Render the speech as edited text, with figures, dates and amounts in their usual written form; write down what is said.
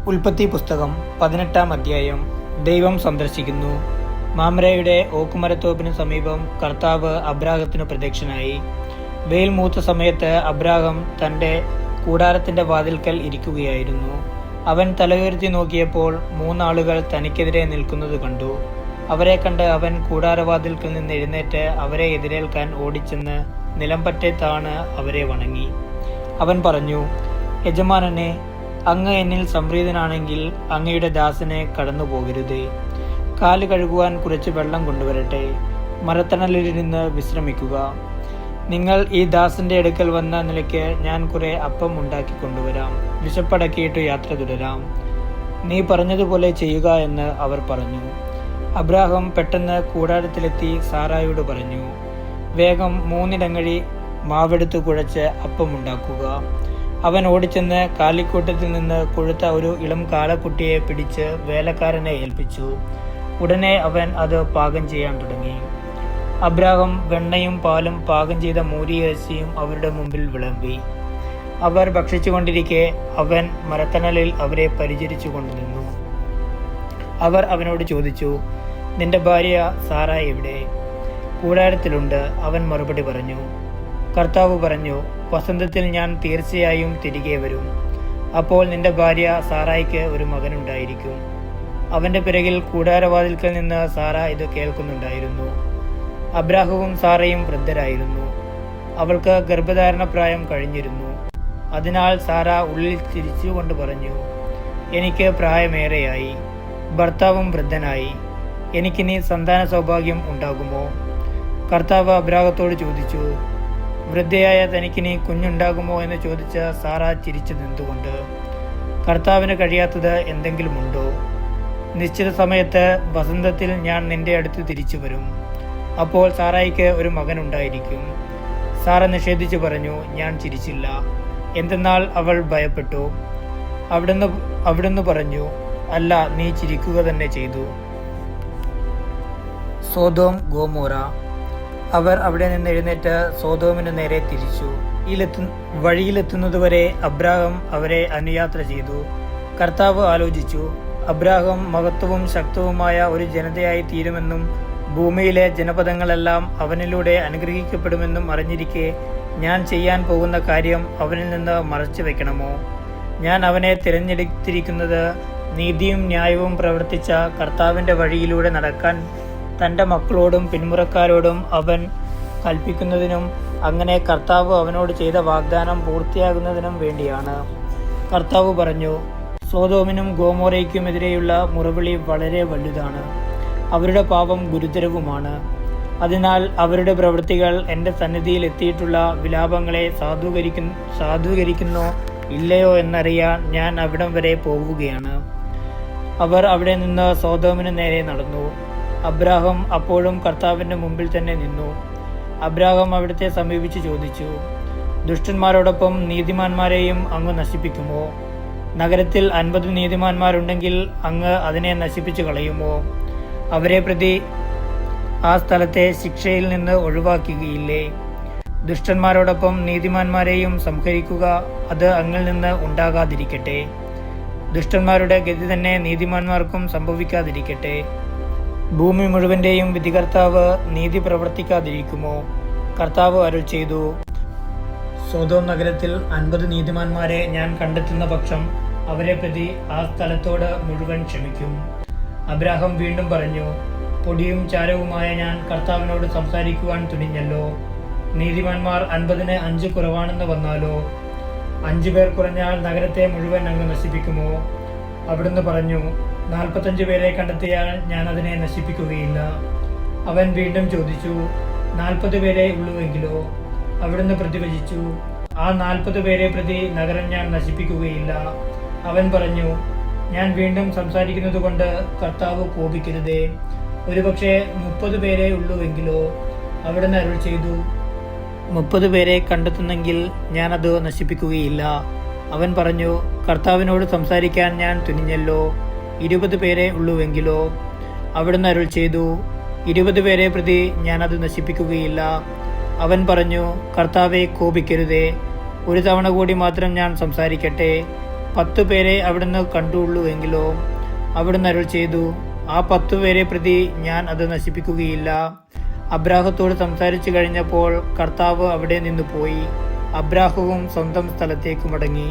ഉൽപ്പത്തി പുസ്തകം 18-ാം അധ്യായം. ദൈവം സന്ദർശിക്കുന്നു. മാമ്രയുടെ ഓക്കുമരത്തോപ്പിന് സമീപം കർത്താവ് അബ്രാഹത്തിനു പ്രത്യക്ഷനായി. വെയിൽ മൂത്ത സമയത്ത് അബ്രാഹം തൻ്റെ കൂടാരത്തിൻ്റെ വാതിൽക്കൽ ഇരിക്കുകയായിരുന്നു. അവൻ തലയുയർത്തി നോക്കിയപ്പോൾ 3 ആളുകൾ തനിക്കെതിരെ നിൽക്കുന്നത് കണ്ടു. അവരെ കണ്ട് അവൻ കൂടാരവാതിൽക്കൽ നിന്ന് എഴുന്നേറ്റ് അവരെ എതിരേൽക്കാൻ ഓടിച്ചെന്ന് നിലംപറ്റെ താണ് അവരെ വണങ്ങി. അവൻ പറഞ്ഞു, യജമാനനെ, അങ്ങ് എന്നിൽ സംപ്രീതനാണെങ്കിൽ അങ്ങയുടെ ദാസനെ കടന്നു പോകരുതേ. കാല് കഴുകുവാൻ കുറച്ച് വെള്ളം കൊണ്ടുവരട്ടെ. മരത്തണലിലിരുന്ന് വിശ്രമിക്കുക. നിങ്ങൾ ഈ ദാസന്റെ അടുക്കൽ വന്ന നിലയ്ക്ക് ഞാൻ കുറെ അപ്പം ഉണ്ടാക്കി കൊണ്ടുവരാം. വിശപ്പടക്കിയിട്ട് യാത്ര തുടരാം. നീ പറഞ്ഞതുപോലെ ചെയ്യുക എന്ന് അവർ പറഞ്ഞു. അബ്രാഹം പെട്ടെന്ന് കൂടാരത്തിലെത്തി സാറായോട് പറഞ്ഞു, വേഗം 3 ഇടങ്ങഴി മാവെടുത്ത് കുഴച്ച് അപ്പമുണ്ടാക്കുക. അവൻ ഓടിച്ചെന്ന് കാലിക്കൂട്ടത്തിൽ നിന്ന് കൊഴുത്ത ഒരു ഇളം കാളക്കുട്ടിയെ പിടിച്ച് വേലക്കാരനെ ഏൽപ്പിച്ചു. ഉടനെ അവൻ അത് പാകം ചെയ്യാൻ തുടങ്ങി. അബ്രാഹം വെണ്ണയും പാലും പാകം ചെയ്ത മൂരിയിറച്ചിയും അവരുടെ മുമ്പിൽ വിളമ്പി. അവർ ഭക്ഷിച്ചുകൊണ്ടിരിക്കെ അവൻ മരത്തണലിൽ അവരെ പരിചരിച്ചു കൊണ്ടുനിന്നു. അവർ അവനോട് ചോദിച്ചു, നിന്റെ ഭാര്യ സാറ എവിടെ? കൂടാരത്തിലുണ്ട്, അവൻ മറുപടി പറഞ്ഞു. കർത്താവ് പറഞ്ഞു, വസന്തത്തിൽ ഞാൻ തീർച്ചയായും തിരികെ വരും. അപ്പോൾ നിന്റെ ഭാര്യ സാറായിക്ക് ഒരു മകനുണ്ടായിരിക്കും. അവൻ്റെ പിറകിൽ കൂടാരവാതിൽക്കൽ നിന്ന് സാറ ഇത് കേൾക്കുന്നുണ്ടായിരുന്നു. അബ്രാഹവും സാറയും വൃദ്ധരായിരുന്നു. അവൾക്ക് ഗർഭധാരണ പ്രായം കഴിഞ്ഞിരുന്നു. അതിനാൽ സാറ ഉള്ളിൽ ചിരിച്ചുകൊണ്ട് പറഞ്ഞു, എനിക്ക് പ്രായമേറെയായി, ഭർത്താവും വൃദ്ധനായി, എനിക്കിനി സന്താന സൗഭാഗ്യം ഉണ്ടാകുമോ? കർത്താവ് അബ്രാഹത്തോട് ചോദിച്ചു, വൃദ്ധയായ തനിക്കിനി കുഞ്ഞുണ്ടാകുമോ എന്ന് ചോദിച്ച സാറ ചിരിച്ചതെന്തുകൊണ്ട്? കർത്താവിന് കഴിയാത്തത് എന്തെങ്കിലുമുണ്ടോ? നിശ്ചിത സമയത്ത് വസന്തത്തിൽ ഞാൻ നിന്റെ അടുത്ത് തിരിച്ചു വരും. അപ്പോൾ സാറായിക്ക് ഒരു മകനുണ്ടായിരിക്കും. സാറ നിഷേധിച്ചു പറഞ്ഞു, ഞാൻ ചിരിച്ചില്ല. എന്തെന്നാൽ അവൾ ഭയപ്പെട്ടു. അവിടുന്ന് പറഞ്ഞു, അല്ല, നീ ചിരിക്കുക തന്നെ ചെയ്തു. Sodom Gomorrah. അവർ അവിടെ നിന്ന് എഴുന്നേറ്റ് സോദോമിന് നേരെ തിരിച്ചു. വഴിയിലെത്തുന്നതുവരെ അബ്രാഹം അവരെ അനുയാത്ര ചെയ്തു. കർത്താവ് ആലോചിച്ചു, അബ്രാഹം മഹത്വവും ശക്തവുമായ ഒരു ജനതയായി തീരുമെന്നും ഭൂമിയിലെ ജനപദങ്ങളെല്ലാം അവനിലൂടെ അനുഗ്രഹിക്കപ്പെടുമെന്നും അറിഞ്ഞിരിക്കെ ഞാൻ ചെയ്യാൻ പോകുന്ന കാര്യം അവനിൽ നിന്ന് മറച്ചു വെക്കണമോ? ഞാൻ അവനെ തിരഞ്ഞെടുത്തിരിക്കുന്നത് നീതിയും ന്യായവും പ്രവർത്തിച്ച കർത്താവിൻ്റെ വഴിയിലൂടെ നടക്കാൻ തൻ്റെ മക്കളോടും പിന്മുറക്കാരോടും അവൻ കൽപ്പിക്കുന്നതിനും അങ്ങനെ കർത്താവ് അവനോട് ചെയ്ത വാഗ്ദാനം പൂർത്തിയാകുന്നതിനും വേണ്ടിയാണ്. കർത്താവ് പറഞ്ഞു, സോദോമിനും ഗോമോറയ്ക്കുമെതിരെയുള്ള മുറവിളി വളരെ വലുതാണ്. അവരുടെ പാപം ഗുരുതരവുമാണ്. അതിനാൽ അവരുടെ പ്രവൃത്തികൾ എൻ്റെ സന്നിധിയിൽ എത്തിയിട്ടുള്ള വിലാപങ്ങളെ സാധൂകരിക്കുന്നോ ഇല്ലയോ എന്നറിയാൻ ഞാൻ അവിടം വരെ പോവുകയാണ്. അവർ അവിടെ നിന്ന് സോദോമിന് നേരെ നടന്നു. അബ്രാഹം അപ്പോഴും കർത്താവിൻ്റെ മുമ്പിൽ തന്നെ നിന്നു. അബ്രാഹം അവിടുത്തെ സമീപിച്ച് ചോദിച്ചു, ദുഷ്ടന്മാരോടൊപ്പം നീതിമാന്മാരെയും അങ്ങ് നശിപ്പിക്കുമോ? നഗരത്തിൽ 50 നീതിമാന്മാരുണ്ടെങ്കിൽ അങ്ങ് അതിനെ നശിപ്പിച്ചു കളയുമോ? അവരെ പ്രതി ആ സ്ഥലത്തെ ശിക്ഷയിൽ നിന്ന് ഒഴിവാക്കുകയില്ലേ? ദുഷ്ടന്മാരോടൊപ്പം നീതിമാന്മാരെയും സംഹരിക്കുക, അത് അങ്ങിൽ നിന്ന് ഉണ്ടാകാതിരിക്കട്ടെ. ദുഷ്ടന്മാരുടെ ഗതി തന്നെ നീതിമാന്മാർക്കും സംഭവിക്കാതിരിക്കട്ടെ. ഭൂമി മുഴുവൻ്റെയും വിധികർത്താവ് നീതി പ്രവർത്തിക്കാതിരിക്കുമോ? കർത്താവ് അരുൾ ചെയ്തു, സോദോം നഗരത്തിൽ 50 നീതിമാന്മാരെ ഞാൻ കണ്ടെത്തുന്ന പക്ഷം അവരെ പ്രതി ആ സ്ഥലത്തോട് മുഴുവൻ ക്ഷമിക്കും. അബ്രാഹം വീണ്ടും പറഞ്ഞു, പൊടിയും ചാരവുമായ ഞാൻ കർത്താവിനോട് സംസാരിക്കുവാൻ തുനിഞ്ഞല്ലോ. നീതിമാന്മാർ 50-ന് 5 കുറവാണെന്ന് വന്നാലോ? 5 പേർ കുറഞ്ഞാൽ നഗരത്തെ മുഴുവൻ അങ്ങ് നശിപ്പിക്കുമോ? അവിടുന്ന് പറഞ്ഞു, 45 പേരെ കണ്ടെത്തിയാൽ ഞാൻ അതിനെ നശിപ്പിക്കുകയില്ല. അവൻ വീണ്ടും ചോദിച്ചു, 40 പേരെ ഉള്ളുവെങ്കിലോ? അവിടുന്ന് പ്രതിവചിച്ചു, ആ 40 പേരെ പ്രതി നഗരം ഞാൻ നശിപ്പിക്കുകയില്ല. അവൻ പറഞ്ഞു, ഞാൻ വീണ്ടും സംസാരിക്കുന്നത് കൊണ്ട് കർത്താവ് കോപിക്കരുതേ. ഒരുപക്ഷെ 30 പേരെ ഉള്ളുവെങ്കിലോ? അവിടുന്ന് അരുൾ ചെയ്തു, 30 പേരെ കണ്ടെത്തുന്നെങ്കിൽ ഞാൻ അത് നശിപ്പിക്കുകയില്ല. അവൻ പറഞ്ഞു, കർത്താവിനോട് സംസാരിക്കാൻ ഞാൻ തുനിഞ്ഞല്ലോ. 20 പേരെ ഉള്ളുവെങ്കിലോ? അവിടുന്ന് അരുൾ ചെയ്തു, 20 പേരെ പ്രതി ഞാനത് നശിപ്പിക്കുകയില്ല. അവൻ പറഞ്ഞു, കർത്താവെ, കോപിക്കരുതേ. ഒരു തവണ കൂടി മാത്രം ഞാൻ സംസാരിക്കട്ടെ. 10 പേരെ അവിടുന്ന് കണ്ടുള്ളൂവെങ്കിലോ? അവിടുന്ന് അരുൾ ചെയ്തു, ആ 10 പേരെ പ്രതി ഞാൻ അത് നശിപ്പിക്കുകയില്ല. അബ്രാഹത്തോട് സംസാരിച്ചു കഴിഞ്ഞപ്പോൾ കർത്താവ് അവിടെ നിന്ന് പോയി. അബ്രാഹവും സ്വന്തം സ്ഥലത്തേക്ക് മടങ്ങി.